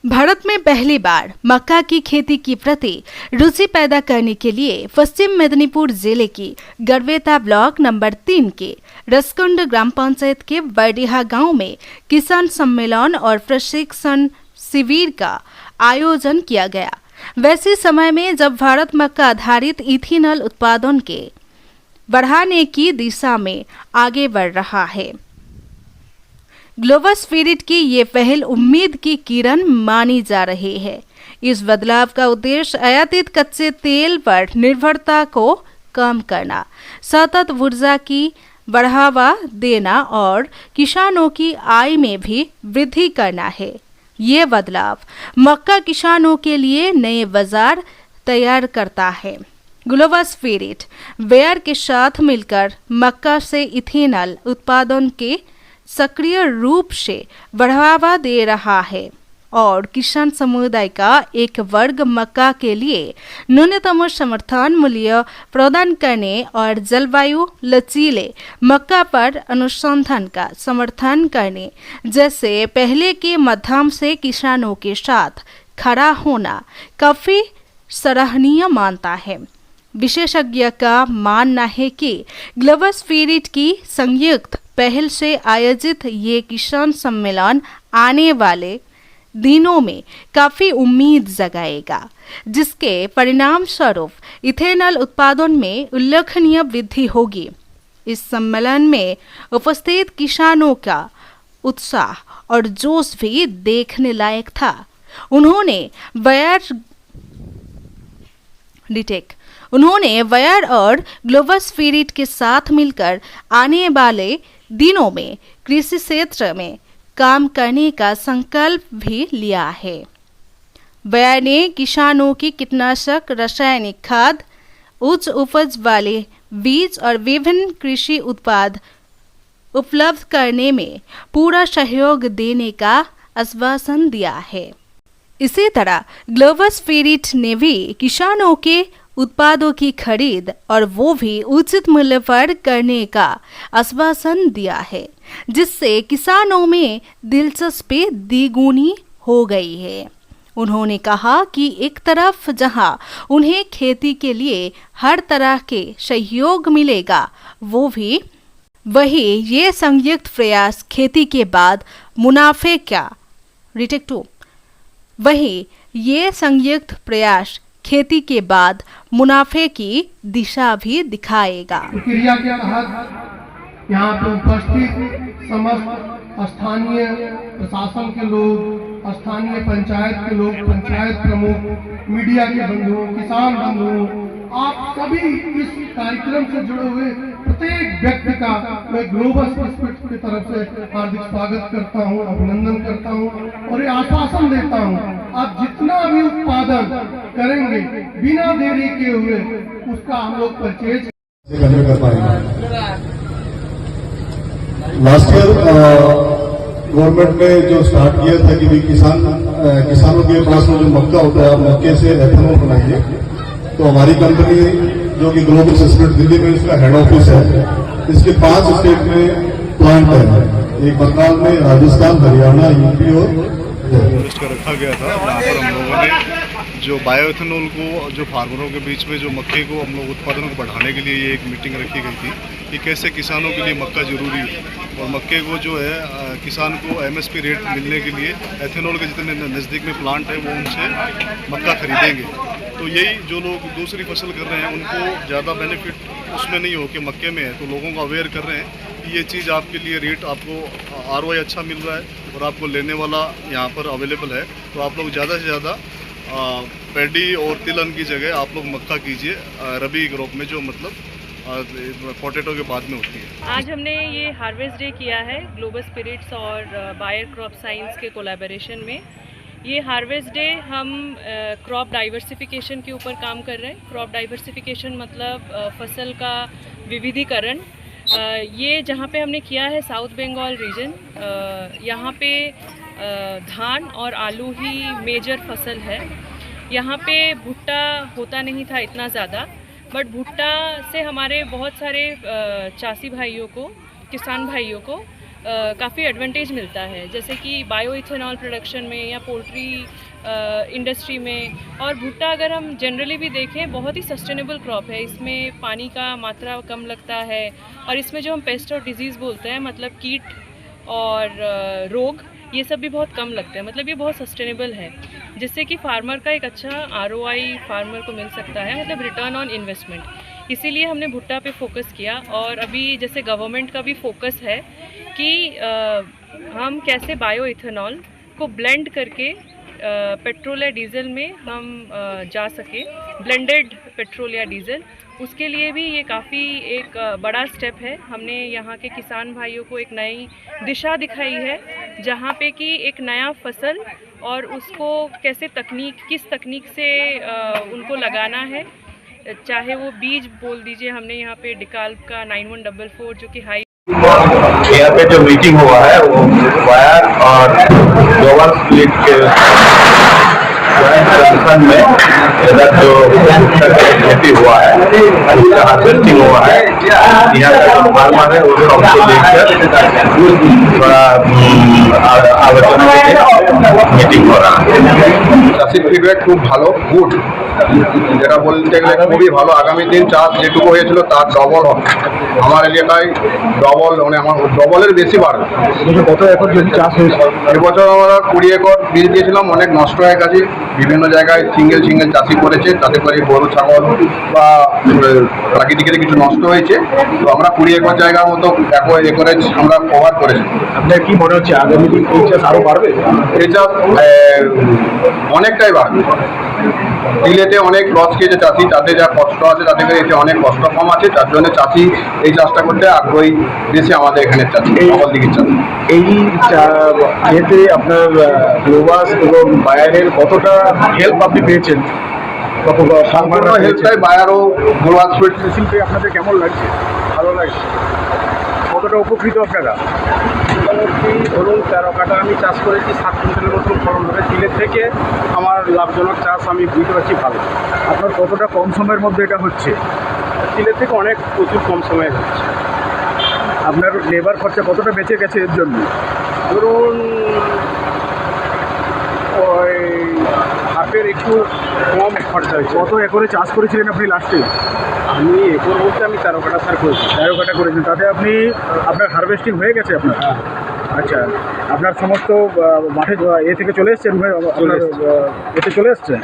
भारत में पहली बार मक्का की खेती की प्रति रुचि पैदा करने के लिए पश्चिम मेदिनीपुर जिले की गड़वेता ब्लॉक नंबर 3 के रसकुंड ग्राम पंचायत के बरडीहा गांव में किसान सम्मेलन और प्रशिक्षण शिविर का आयोजन किया गया। वैसे समय में जब भारत मक्का आधारित इथेनॉल उत्पादन के बढ़ाने की दिशा में आगे बढ़ रहा है, ग्लोबल स्पिरिट की ये पहल उम्मीद की किरण मानी जा रही है। इस बदलाव का उद्देश्य आयातित कच्चे तेल पर निर्भरता को कम करना, सतत ऊर्जा की बढ़ावा देना और किसानों की आय में भी वृद्धि करना है। ये बदलाव मक्का किसानों के लिए नए बाजार तैयार करता है। ग्लोबल स्पिरिट बेयर के साथ मिलकर मक्का से इथेनॉल उत्पादन के सक्रिय रूप से बढ़ावा दे रहा है और किसान समुदाय का एक वर्ग मक्का के लिए न्यूनतम समर्थन मूल्य प्रदान करने और जलवायु लचीले मक्का पर अनुसंधान का समर्थन करने जैसे पहले के माध्यम से किसानों के साथ खड़ा होना काफी सराहनीय मानता है। विशेषज्ञ का मानना है कि ग्लोबल स्पिरिट की संयुक्त पहल से आयोजित ये किसान सम्मेलन आने वाले दिनों में काफी उम्मीद जगाएगा, जिसके परिणाम स्वरूप इथेनॉल उत्पादन में उल्लेखनीय वृद्धि होगी। इस सम्मेलन में उपस्थित किसानों का उत्साह और जोश भी देखने लायक था। उन्होंने बेयर और ग्लोबल स्पिरिट के साथ मिलकर आने वाले दिनों में कृषि क्षेत्र में काम करने का संकल्प भी लिया है। बेयर ने किसानों की कीटनाशक, रासायनिक खाद, उच्च उपज वाले बीज और विभिन्न कृषि उत्पाद उपलब्ध करने में पूरा सहयोग देने का आश्वासन दिया है। इसी तरह ग्लोबल स्पिरिट ने भी किसानों के उत्पादों की खरीद और वो भी उचित मूल्य पर करने का आश्वासन दिया है, जिससे किसानों में दिलचस्पी द्विगुनी हो गई है। उन्होंने कहा कि एक तरफ जहां उन्हें खेती के लिए हर तरह के सहयोग मिलेगा, वही ये संयुक्त प्रयास खेती के बाद मुनाफे का खेती के बाद मुनाफे की दिशा भी दिखाएगा। प्रक्रिया के तहत यहाँ पे उपस्थित समस्त स्थानीय प्रशासन के लोग, स्थानीय पंचायत के लोग, पंचायत प्रमुख, मीडिया के बंधुओं, किसान बंधुओं, आप सभी इस कार्यक्रम से जुड़े हुए प्रत्येक व्यक्ति का मैं ग्लोबल स्पिरिट की तरफ से हार्दिक स्वागत करता हूं, अभिनंदन करता हूं और ये आश्वासन देता हूं, आप जितना भी उत्पादन करेंगे बिना देरी किए हुए उसका हम लोग परचेज कर पाएंगे। लास्ट ईयर गवर्नमेंट ने जो स्टार्ट किया था कि किसानों के पास में जो मक्का होता है, मक्के से एथेनॉल बनाइए, तो हमारी कंपनी जो कि ग्लोबल स्पिरिट दिल्ली में इसका हेड ऑफिस है, इसके 5 स्टेट में प्लांट है, एक बंगाल में, राजस्थान, हरियाणा, यूपी और इसको रखा गया था। यहाँ पर हम लोगों ने जो बायोएथेनॉल को जो फार्मरों के बीच में जो मक्के को हम लोग उत्पादन को बढ़ाने के लिए ये एक मीटिंग रखी गई थी कि कैसे किसानों के लिए मक्का जरूरी है और मक्के को जो है किसान को एमएसपी रेट मिलने के लिए एथेनॉल के जितने नज़दीक में प्लांट है वो उनसे मक्का खरीदेंगे। तो यही जो लोग दूसरी फसल कर रहे हैं उनको ज़्यादा बेनिफिट उसमें नहीं हो कि मक्के में है, तो लोगों को अवेयर कर रहे हैं कि ये चीज़ आपके लिए रेट आपको ROI अच्छा मिल रहा है और आपको लेने वाला यहाँ पर अवेलेबल है, तो आप लोग ज़्यादा से ज़्यादा पैडी और तिलहन की जगह आप लोग मक्का कीजिए रबी क्रॉप में, जो मतलब पोटैटो के बाद में होती है। आज हमने ये हार्वेस्ट डे किया है ग्लोबल स्पिरिट्स और बायर क्रॉप साइंस के कोलैबोरेशन में। ये हार्वेस्ट डे हम क्रॉप डाइवर्सिफिकेशन के ऊपर काम कर रहे हैं। क्रॉप डाइवर्सिफिकेशन मतलब फसल का विविधीकरण। ये जहाँ पे हमने किया है साउथ बंगाल रीजन, यहाँ पे धान और आलू ही मेजर फसल है। यहाँ पे भुट्टा होता नहीं था इतना ज़्यादा, बट भुट्टा से हमारे बहुत सारे चासी भाइयों को, किसान भाइयों को काफ़ी एडवांटेज मिलता है, जैसे कि बायो इथेनॉल प्रोडक्शन में या पोल्ट्री इंडस्ट्री में। और भुट्टा अगर हम जनरली भी देखें बहुत ही सस्टेनेबल क्रॉप है, इसमें पानी का मात्रा कम लगता है और इसमें जो हम पेस्ट और डिजीज़ बोलते हैं मतलब कीट और रोग, ये सब भी बहुत कम लगते हैं। मतलब ये बहुत सस्टेनेबल है, जिससे कि फार्मर का एक अच्छा ROI फार्मर को मिल सकता है, मतलब रिटर्न ऑन इन्वेस्टमेंट। इसीलिए हमने भुट्टा पे फोकस किया। और अभी जैसे गवर्नमेंट का भी फोकस है कि हम कैसे बायो इथेनॉल को ब्लेंड करके पेट्रोल या डीजल में हम जा सके, ब्लेंडेड पेट्रोल या डीजल, उसके लिए भी ये काफ़ी एक बड़ा स्टेप है। हमने यहाँ के किसान भाइयों को एक नई दिशा दिखाई है, जहाँ पे कि एक नया फसल और उसको कैसे किस तकनीक से उनको लगाना है, चाहे वो बीज बोल दीजिए। हमने यहाँ पे डिकाल्ब का 9144 जो कि हाई यहाँ पे जो मीटिंग हुआ है वो वायर और ग्लोबल स्प्लिट के कंसर्न में इधर जो खेती हुआ है, उसका हार्वेस्टिंग हुआ है, यहाँ का जो फार्मर है वो सबको देखकर थोड़ा आलोचना के लिए मीटिंग हो रहा है। চাষির ফিডব্যাক খুব ভালো, গুড, যেটা বলতে গেলে খুবই ভালো। আগামী দিন চাষ যেটুকু হয়েছিল তার ডবল হবে আমার এলাকায়, ডবল মানে আমার ডবলের বেশি বাড়বে। কত একর জমি চাষ হয়েছে? এবছর আমরা 20 একর বীজ দিয়েছিলাম, অনেক নষ্ট হয়ে গেছে। বিভিন্ন জায়গায় সিঙ্গেল চাষি করেছে, তাতে করে গরু ছাগল বা প্রাকৃতিকের কিছু নষ্ট হয়েছে। তো আমরা 20 একর জায়গার মতো একরেজ আমরা কভার করেছি। আপনার কি মনে হচ্ছে আগামী দিন এই চাষ আরও বাড়বে? এই চাষ অনেকটাই বাড়বে। বিলেতে অনেক লস খেয়েছে চাষি, তাদের যা কষ্ট আছে তাতে করে এতে অনেক কষ্ট কম আছে, তার জন্য চাষি এই চাষটা করতে আগ্রহী বেশি আমাদের এখানে চাষি, সকল দিকের চাষি। এই এতে আপনার গ্লোবাস এবং বায়ারের কতটা হেল্প আপনি পেয়েছেন? সম্পূর্ণ হেল্পটাই বায়ারও গ্লোবাল সুইট শিল্পে আপনাদের কেমন লাগছে? ভালো লাগছে? কতটা উপকৃত আপনারা? ধরুন 13 কাঠা আমি চাষ করেছি, 7 কুইন্টালের মতন ফলন হবে। চিলের থেকে আমার লাভজনক চাষ আমি বুঝতে পারছি ভালো। আপনার কতটা কম সময়ের মধ্যে এটা হচ্ছে? চিলের থেকে অনেক প্রচুর কম সময়ে হচ্ছে। আপনার লেবার খরচা কতটা বেঁচে গেছে এর জন্য? ধরুন ওই হাফের একটু কম খরচা হয়েছে। কত একরে চাষ করেছিলেন আপনি লাস্টে? আমি একর বলতে আমি 13 কাঠা সার করেছি। 13 কাঠা করেছেন, তাতে আপনি আপনার হারভেস্টিং হয়ে গেছে আপনার? আচ্ছা, আপনার সমস্ত মাঠে এ থেকে চলে এসছে, আপনার এতে চলে এসছে?